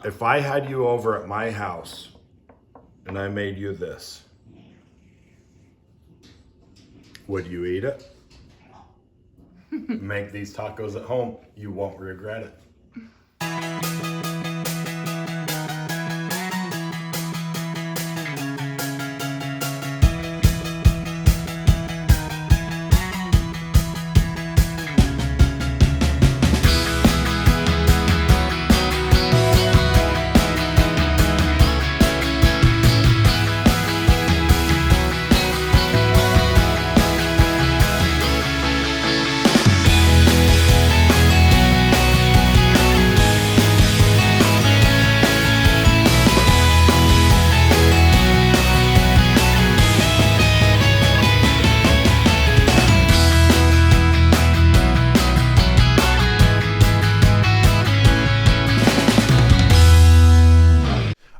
If I had you over at my house and I made you this, would you eat it? Make these tacos at home. You won't regret it.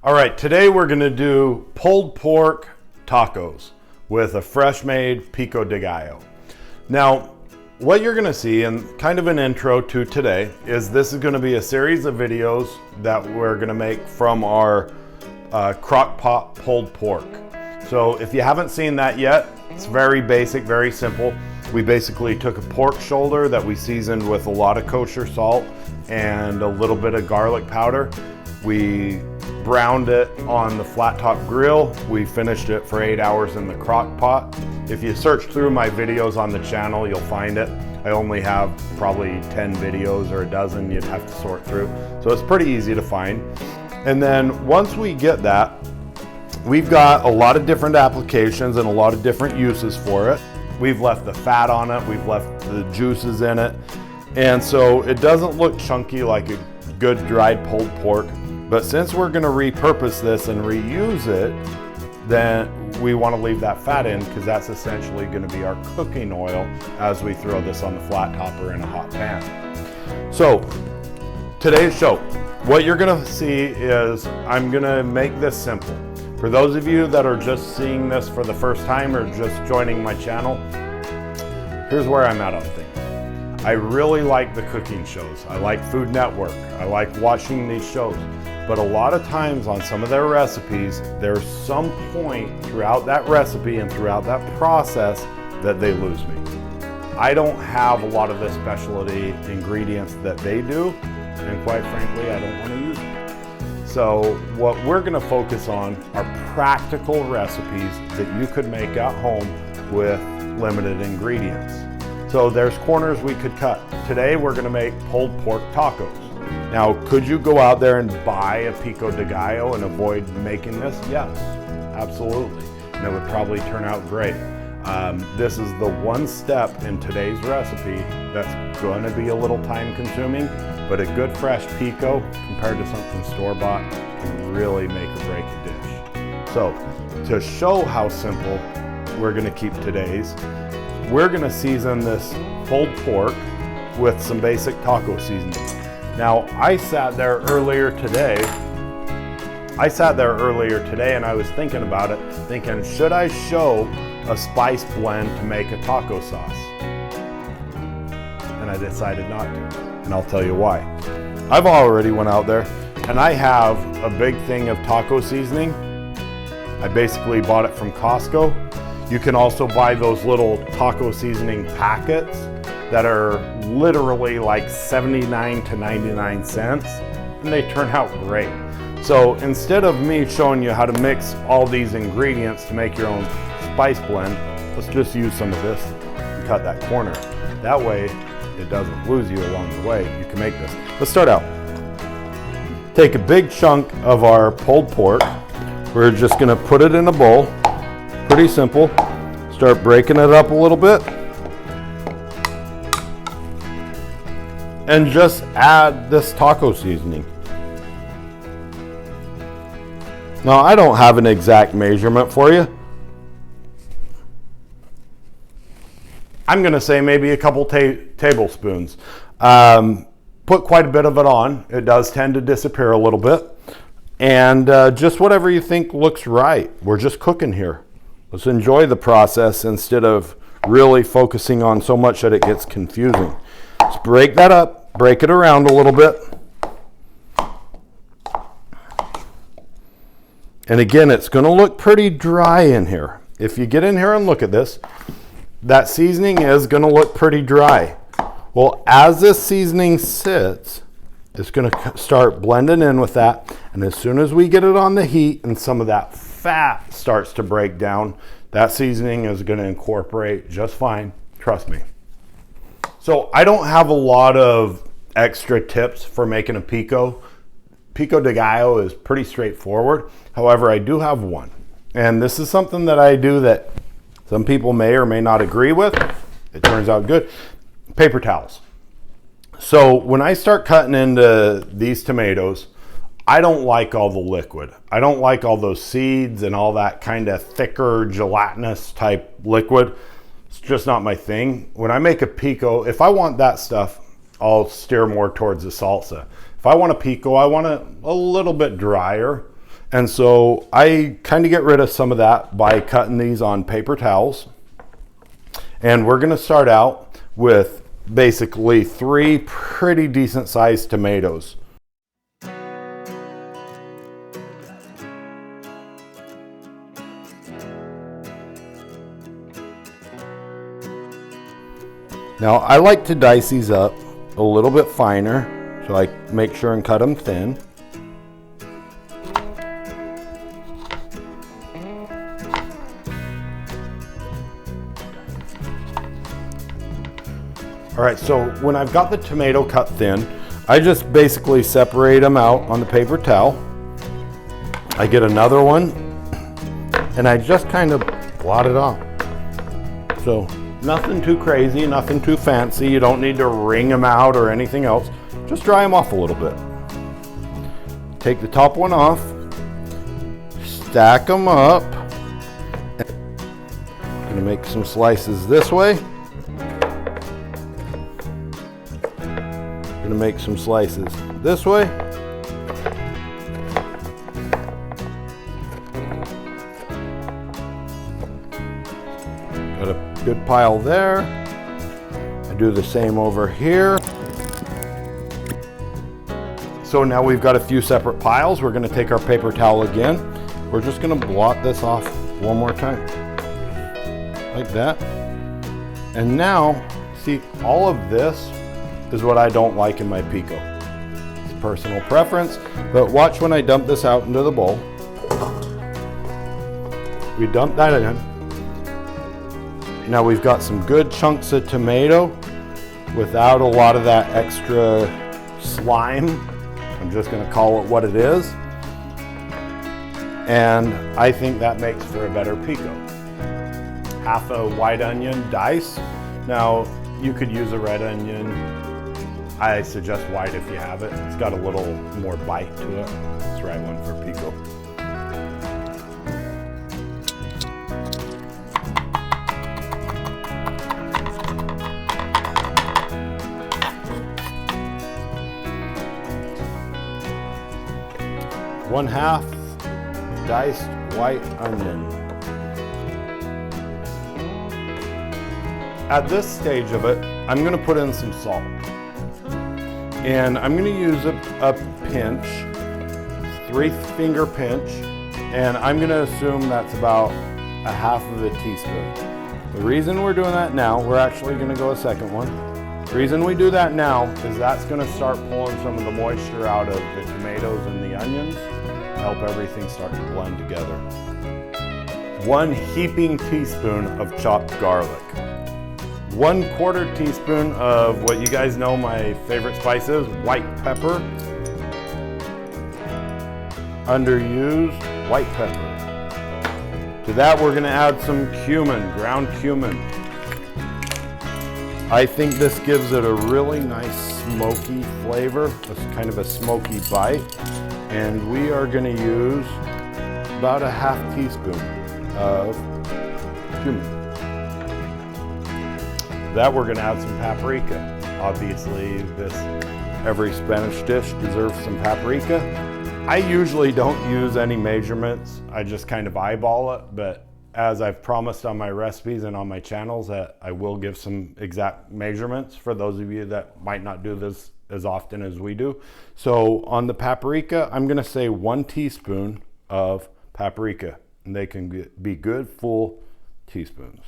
All right, today we're gonna do pulled pork tacos with a fresh made Pico de Gallo. Now, what you're gonna see, and kind of an intro to today, is this is gonna be a series of videos that we're gonna make from our crock pot pulled pork. So if you haven't seen that yet, it's very basic, very simple. We basically took a pork shoulder that we seasoned with a lot of kosher salt and a little bit of garlic powder. We browned it on the flat top grill. We finished it for 8 hours in the crock pot. If you search through my videos on the channel, you'll find it. I only have probably 10 videos or a dozen you'd have to sort through. So it's pretty easy to find. And then once we get that, we've got a lot of different applications and a lot of different uses for it. We've left the fat on it, we've left the juices in it. And so it doesn't look chunky like a good dried pulled pork. But since we're gonna repurpose this and reuse it, then we wanna leave that fat in because that's essentially gonna be our cooking oil as we throw this on the flat topper in a hot pan. So today's show, what you're gonna see is I'm gonna make this simple. For those of you that are just seeing this for the first time or just joining my channel, here's where I'm at on things. I really like the cooking shows. I like Food Network. I like watching these shows. But a lot of times on some of their recipes, there's some point throughout that recipe and throughout that process that they lose me. I don't have a lot of the specialty ingredients that they do, and quite frankly, I don't want to use them. So what we're going to focus on are practical recipes that you could make at home with limited ingredients. So there's corners we could cut. Today we're going to make pulled pork tacos. Now, could you go out there and buy a Pico de Gallo and avoid making this? Yes, absolutely. And it would probably turn out great. This is the one step in today's recipe that's going to be a little time consuming, but a good fresh Pico compared to something store-bought can really make or break a dish. So to show how simple we're going to keep today's, we're going to season this pulled pork with some basic taco seasoning. Now, I sat there earlier today and I was thinking about it, thinking, should I show a spice blend to make a taco sauce? And I decided not to, and I'll tell you why. I've already went out there and I have a big thing of taco seasoning. I basically bought it from Costco. You can also buy those little taco seasoning packets that are literally like 79 to 99 cents, and they turn out great. So instead of me showing you how to mix all these ingredients to make your own spice blend, let's just use some of this and cut that corner. That way, it doesn't lose you along the way. You can make this. Let's start out. Take a big chunk of our pulled pork. We're just gonna put it in a bowl. Pretty simple. Start breaking it up a little bit. And just add this taco seasoning. Now, I don't have an exact measurement for you. I'm gonna say maybe a couple tablespoons. Put quite a bit of it on. It does tend to disappear a little bit. And just whatever you think looks right. We're just cooking here. Let's enjoy the process instead of really focusing on so much that it gets confusing. Let's break that up, break it around a little bit. And again, it's going to look pretty dry in here. If you get in here and look at this, that seasoning is going to look pretty dry. Well, as this seasoning sits, it's going to start blending in with that. And as soon as we get it on the heat and some of that fat starts to break down, that seasoning is going to incorporate just fine. Trust me. So I don't have a lot of extra tips for making a pico. Pico de Gallo is pretty straightforward. However, I do have one. And this is something that I do that some people may or may not agree with. It turns out good. Paper towels. So when I start cutting into these tomatoes, I don't like all the liquid. I don't like all those seeds and all that kind of thicker gelatinous type liquid. It's just not my thing. When I make a pico, if I want that stuff, I'll steer more towards the salsa. If I want a pico, I want it a little bit drier. And so I kind of get rid of some of that by cutting these on paper towels. And we're gonna start out with basically 3 pretty decent sized tomatoes. Now I like to dice these up a little bit finer, so I make sure and cut them thin. All right, so when I've got the tomato cut thin, I just basically separate them out on the paper towel. I get another one and I just kind of blot it off. So nothing too crazy, nothing too fancy. You don't need to wring them out or anything else. Just dry them off a little bit. Take the top one off, stack them up. I'm gonna make some slices this way. Gonna make some slices this way. Got a good pile there. I do the same over here. So now we've got a few separate piles. We're gonna take our paper towel again. We're just gonna blot this off one more time. Like that. And now, see, all of this is what I don't like in my pico. It's personal preference, but watch when I dump this out into the bowl. We dump that in. Now we've got some good chunks of tomato without a lot of that extra slime. I'm just gonna call it what it is. And I think that makes for a better pico. Half a white onion dice. Now you could use a red onion. I suggest white if you have it. It's got a little more bite to it. It's the right one for pico. One half diced white onion. At this stage of it, I'm gonna put in some salt. And I'm gonna use a pinch, 3-finger pinch, and I'm gonna assume that's about a half of a teaspoon. The reason we're doing that now, we're actually gonna go a second one. The reason we do that now is that's gonna start pulling some of the moisture out of the tomatoes and the onions, help everything start to blend together. 1 heaping teaspoon of chopped garlic. 1/4 teaspoon of what you guys know my favorite spice is, white pepper. Underused white pepper. To that we're gonna add some cumin, ground cumin. I think this gives it a really nice smoky flavor, it's kind of a smoky bite. And we are gonna use about a half teaspoon of cumin. That we're gonna add some paprika. Obviously, every Spanish dish deserves some paprika. I usually don't use any measurements. I just kind of eyeball it, but as I've promised on my recipes and on my channels that I will give some exact measurements for those of you that might not do this as often as we do. So on the paprika, I'm gonna say 1 teaspoon of paprika, and they can be good full teaspoons.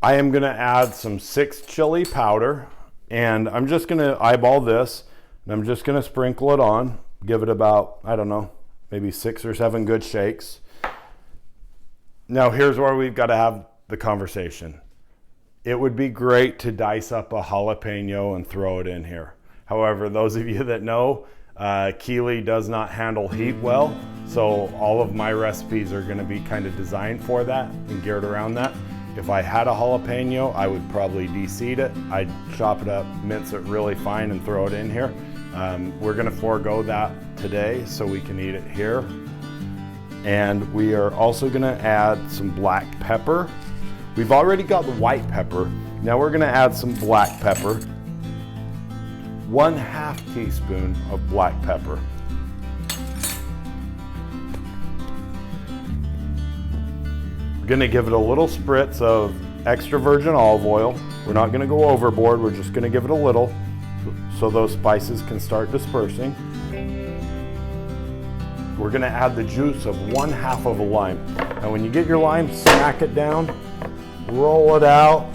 I am going to add some 6 chili powder, and I'm just going to eyeball this, and I'm just going to sprinkle it on, give it about, I don't know, maybe 6 or 7 good shakes. Now here's where we've got to have the conversation. It would be great to dice up a jalapeno and throw it in here. However, those of you that know, Keeley does not handle heat well, so all of my recipes are going to be kind of designed for that and geared around that. If I had a jalapeno, I would probably de-seed it. I'd chop it up, mince it really fine, and throw it in here. We're going to forego that today so we can eat it here. And we are also going to add some black pepper. We've already got the white pepper. Now we're going to add some black pepper. 1/2 teaspoon of black pepper. We're going to give it a little spritz of extra virgin olive oil. We're not going to go overboard, we're just going to give it a little so those spices can start dispersing. We're going to add the juice of 1/2 of a lime. Now when you get your lime, smack it down, roll it out,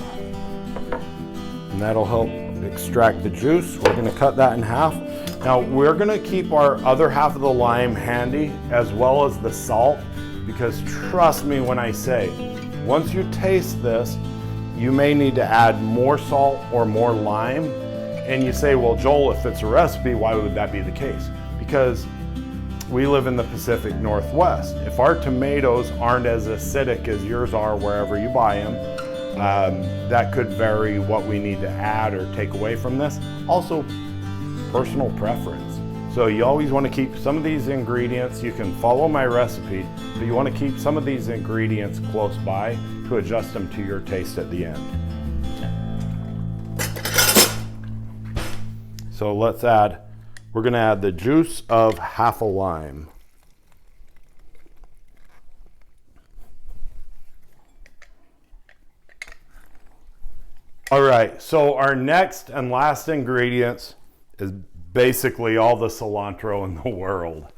and that'll help extract the juice. We're going to cut that in half. Now we're going to keep our other half of the lime handy, as well as the salt, because trust me when I say, once you taste this, you may need to add more salt or more lime. And you say, well, Joel, if it's a recipe, why would that be the case? Because we live in the Pacific Northwest. If our tomatoes aren't as acidic as yours are wherever you buy them, that could vary what we need to add or take away from this. Also, personal preference. So you always want to keep some of these ingredients. You can follow my recipe, but you want to keep some of these ingredients close by to adjust them to your taste at the end. So we're going to add the juice of 1/2 a lime. All right, so our next and last ingredients is basically all the cilantro in the world.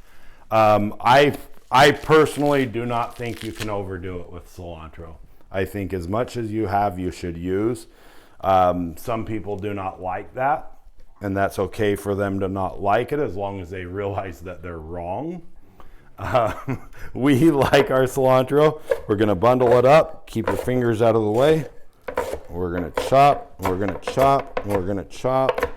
I personally do not think you can overdo it with cilantro. I think as much as you have, you should use. Some people do not like that, and that's okay for them to not like it as long as they realize that they're wrong. We like our cilantro. We're going to bundle it up. Keep your fingers out of the way. We're going to chop, we're going to chop, we're going to chop.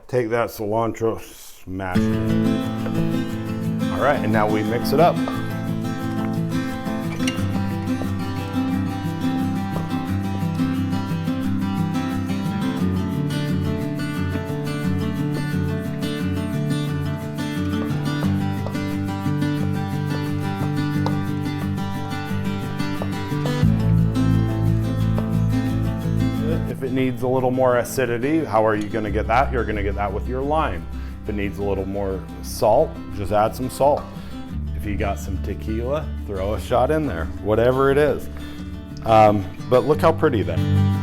Take that cilantro, smash it. All right, and now we mix it up. If it needs a little more acidity, how are you going to get that? You're going to get that with your lime. If it needs a little more salt, just add some salt. If you got some tequila, throw a shot in there, whatever it is. But look how pretty that is.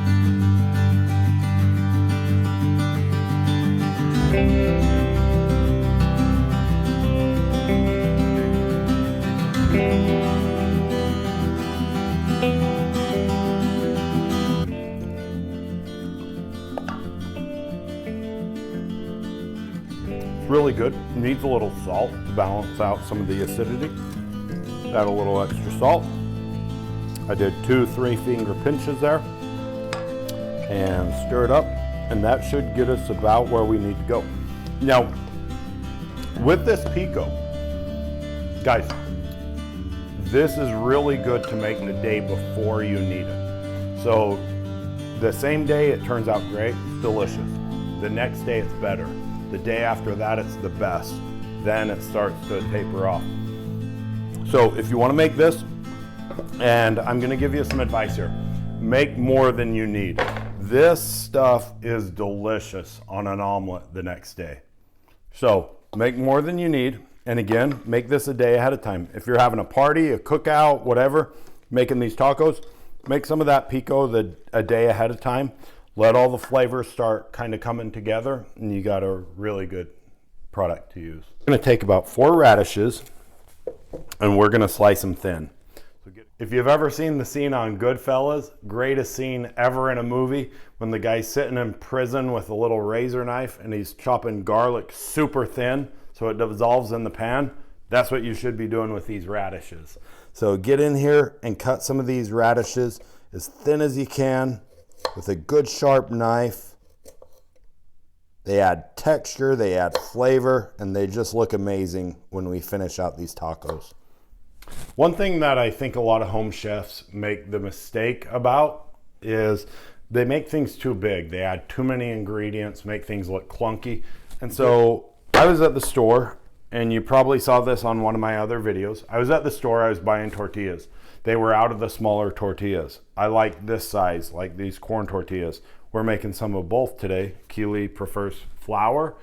Really good. Needs a little salt to balance out some of the acidity. Add a little extra salt. I did 2-3 finger pinches there and stir it up, and that should get us about where we need to go. Now, with this pico, guys, this is really good to make the day before you need it. So the same day it turns out great, it's delicious. The next day it's better. The day after that, it's the best. Then it starts to taper off. So if you want to make this, and I'm going to give you some advice here. make more than you need. This stuff is delicious on an omelet the next day. So make more than you need. And again, make this a day ahead of time. If you're having a party, a cookout, whatever, making these tacos, make some of that pico a day ahead of time. Let all the flavors start kind of coming together, and you got a really good product to use. I'm gonna take about 4 radishes, and we're gonna slice them thin. If you've ever seen the scene on Goodfellas, greatest scene ever in a movie, when the guy's sitting in prison with a little razor knife and he's chopping garlic super thin so it dissolves in the pan, that's what you should be doing with these radishes. So get in here and cut some of these radishes as thin as you can with a good sharp knife. They add texture, they add flavor, and they just look amazing when we finish out these tacos. One thing that I think a lot of home chefs make the mistake about is they make things too big. They add too many ingredients, make things look clunky. And so I was at the store, and you probably saw this on one of my other videos. I was at the store, I was buying tortillas. They were out of the smaller tortillas. I like this size, like these corn tortillas. We're making some of both today. Keely prefers flour.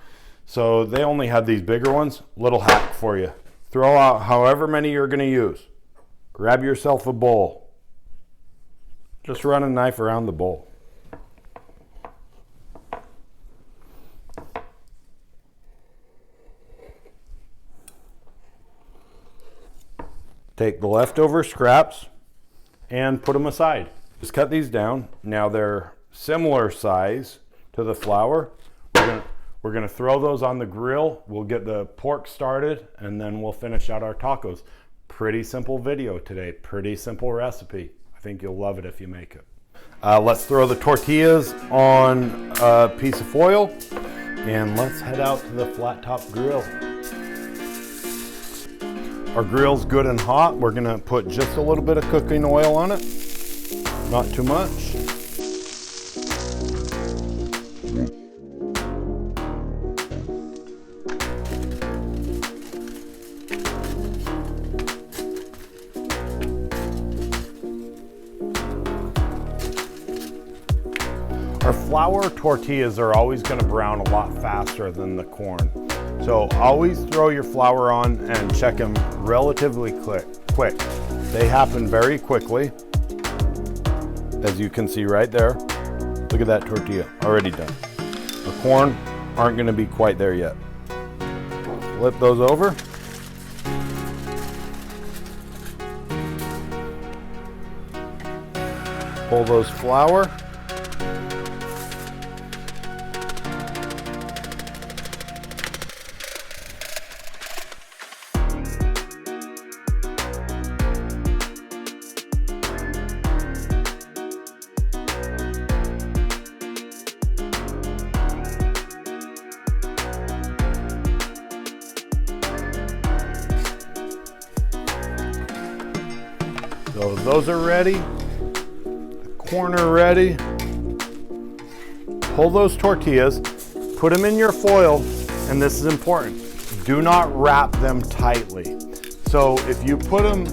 So they only had these bigger ones. Little hack for you. Throw out however many you're gonna use. Grab yourself a bowl. Just run a knife around the bowl. Take the leftover scraps and put them aside. Just cut these down. Now they're similar size to the flour. We're gonna throw those on the grill. We'll get the pork started and then we'll finish out our tacos. Pretty simple video today, pretty simple recipe. I think you'll love it if you make it. Let's throw the tortillas on a piece of foil and let's head out to the flat top grill. Our grill's good and hot. We're gonna put just a little bit of cooking oil on it, not too much. Our flour tortillas are always going to brown a lot faster than the corn. So always throw your flour on and check them relatively quick. They happen very quickly, as you can see right there. Look at that tortilla, already done. The corn aren't going to be quite there yet. Flip those over. Pull those flour. So those are ready, the corn are ready. Pull those tortillas, put them in your foil, and this is important. Do not wrap them tightly. So if you put them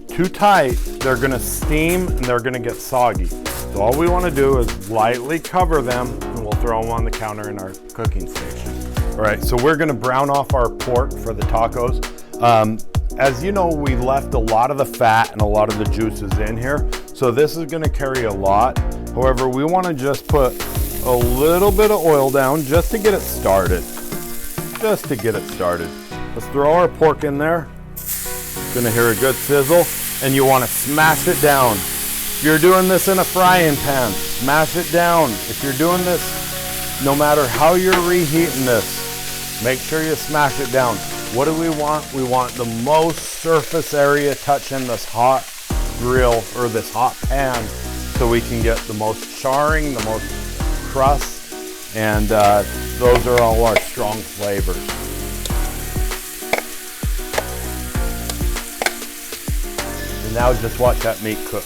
too tight, they're gonna steam and they're gonna get soggy. So all we wanna do is lightly cover them and we'll throw them on the counter in our cooking station. All right, so we're gonna brown off our pork for the tacos. As you know, we left a lot of the fat and a lot of the juices in here. So this is gonna carry a lot. However, we wanna just put a little bit of oil down just to get it started. Just to get it started. Let's throw our pork in there. Gonna hear a good sizzle, and you wanna smash it down. If you're doing this in a frying pan, smash it down. If you're doing this, no matter how you're reheating this, make sure you smash it down. What do we want? We want the most surface area touching this hot grill or this hot pan so we can get the most charring, the most crust, and those are all our strong flavors. And now just watch that meat cook.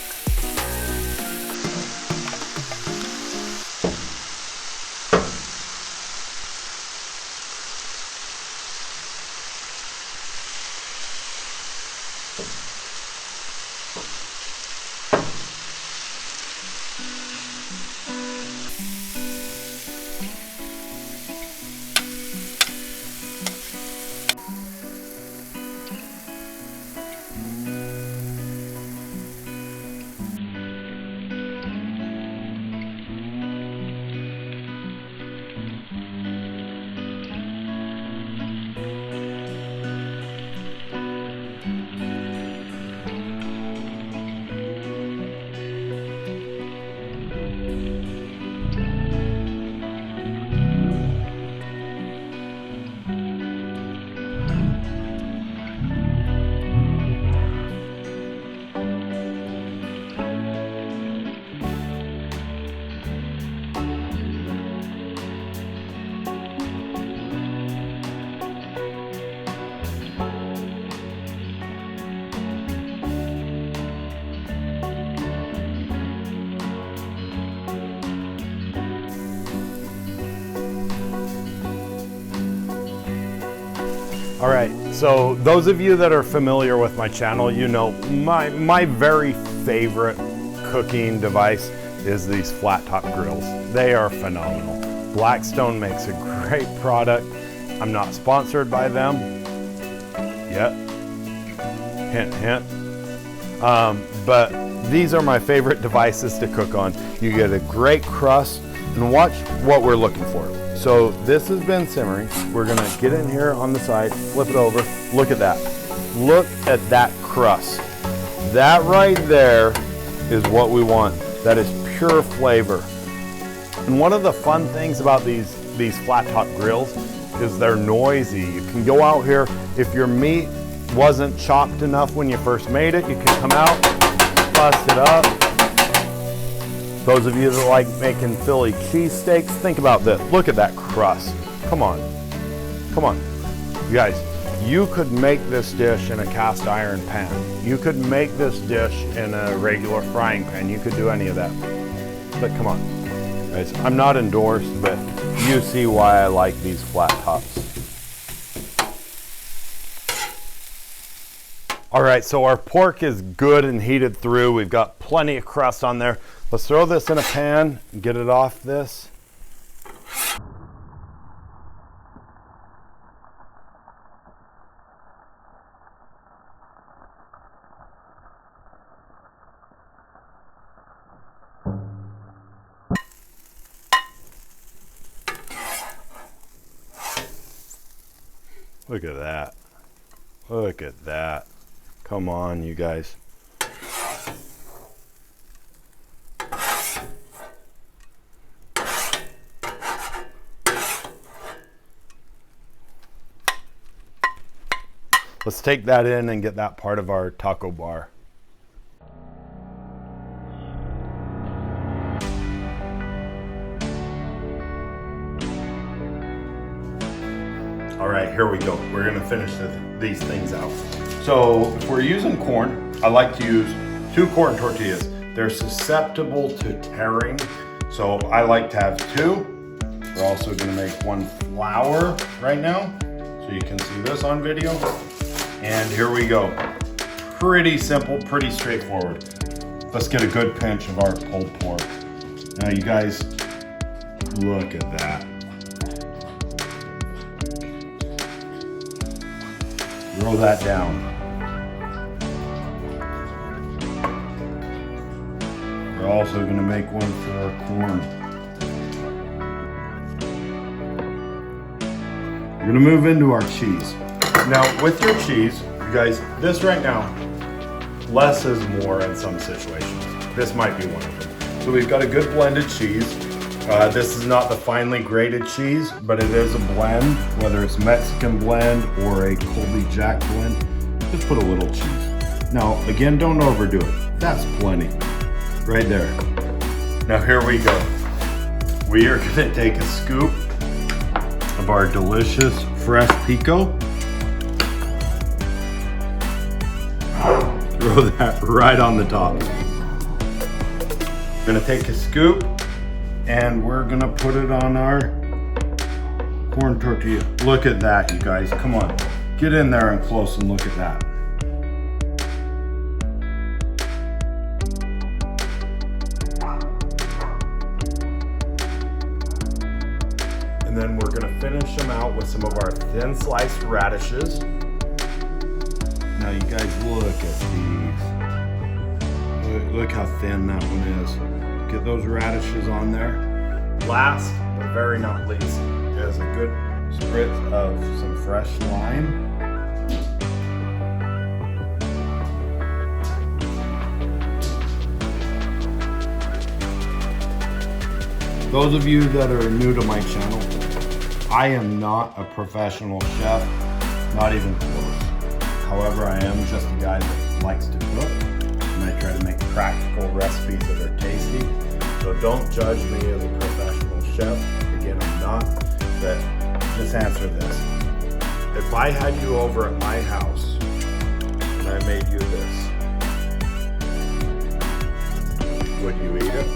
All right, so those of you that are familiar with my channel, you know my very favorite cooking device is these flat top grills. They are phenomenal. Blackstone makes a great product. I'm not sponsored by them yet. Hint, hint. But these are my favorite devices to cook on. You get a great crust, and watch what we're looking for. So this has been simmering. We're gonna get in here on the side, flip it over. Look at that. Look at that crust. That right there is what we want. That is pure flavor. And one of the fun things about these flat top grills is they're noisy. You can go out here, if your meat wasn't chopped enough when you first made it, you can come out, bust it up. Those of you that like making Philly cheesesteaks, think about this. Look at that crust. Come on. Come on. You guys, you could make this dish in a cast iron pan. You could make this dish in a regular frying pan. You could do any of that. But come on. Guys, I'm not endorsed, but you see why I like these flat tops. All right, so our pork is good and heated through. We've got plenty of crust on there. Let's throw this in a pan and get it off this. Look at that. Look at that. Come on, you guys. Let's take that in and get that part of our taco bar. All right, here we go. We're gonna finish these things out. So if we're using corn, I like to use 2 corn tortillas. They're susceptible to tearing, so I like to have 2. We're also gonna make 1 flour right now, so you can see this on video. And here we go. Pretty simple, pretty straightforward. Let's get a good pinch of our pulled pork. Now you guys, look at that. Throw that down. We're also going to make one for our corn. We're going to move into our cheese. Now with your cheese, you guys, this right now, less is more in some situations. This might be one of them. So we've got a good blended cheese. This is not the finely grated cheese, but it is a blend, whether it's Mexican blend or a Colby Jack blend. Just put a little cheese. Now, again, don't overdo it. That's plenty, right there. Now here we go. We are gonna take a scoop of our delicious fresh pico. Throw that right on the top. We're gonna take a scoop and we're gonna put it on our corn tortilla. Look at that, you guys, come on. Get in there and close and look at that. And then we're gonna finish them out with some of our thin sliced radishes. Now you guys look at these. Look how thin that one is. Get those radishes on there. Last, but very not least, is a good spritz of some fresh lime. Those of you that are new to my channel, I am not a professional chef, not even close. However, I am just a guy that likes to cook. And I try to make practical recipes that are tasty. So don't judge me as a professional chef. Again, I'm not, but just answer this. If I had you over at my house and I made you this, would you eat it?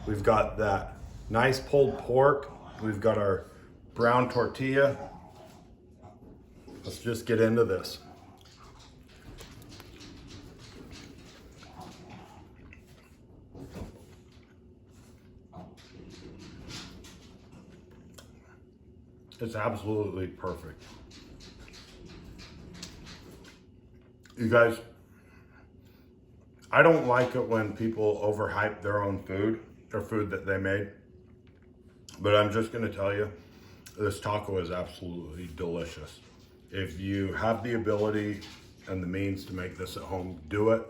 We've got that Nice pulled pork. We've got our brown tortilla. Let's just get into this. It's absolutely perfect. You guys, I don't like it when people overhype their own food or food that they made, but I'm just gonna tell you, this taco is absolutely delicious. If you have the ability and the means to make this at home, do it.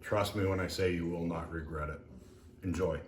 Trust me when I say you will not regret it. Enjoy.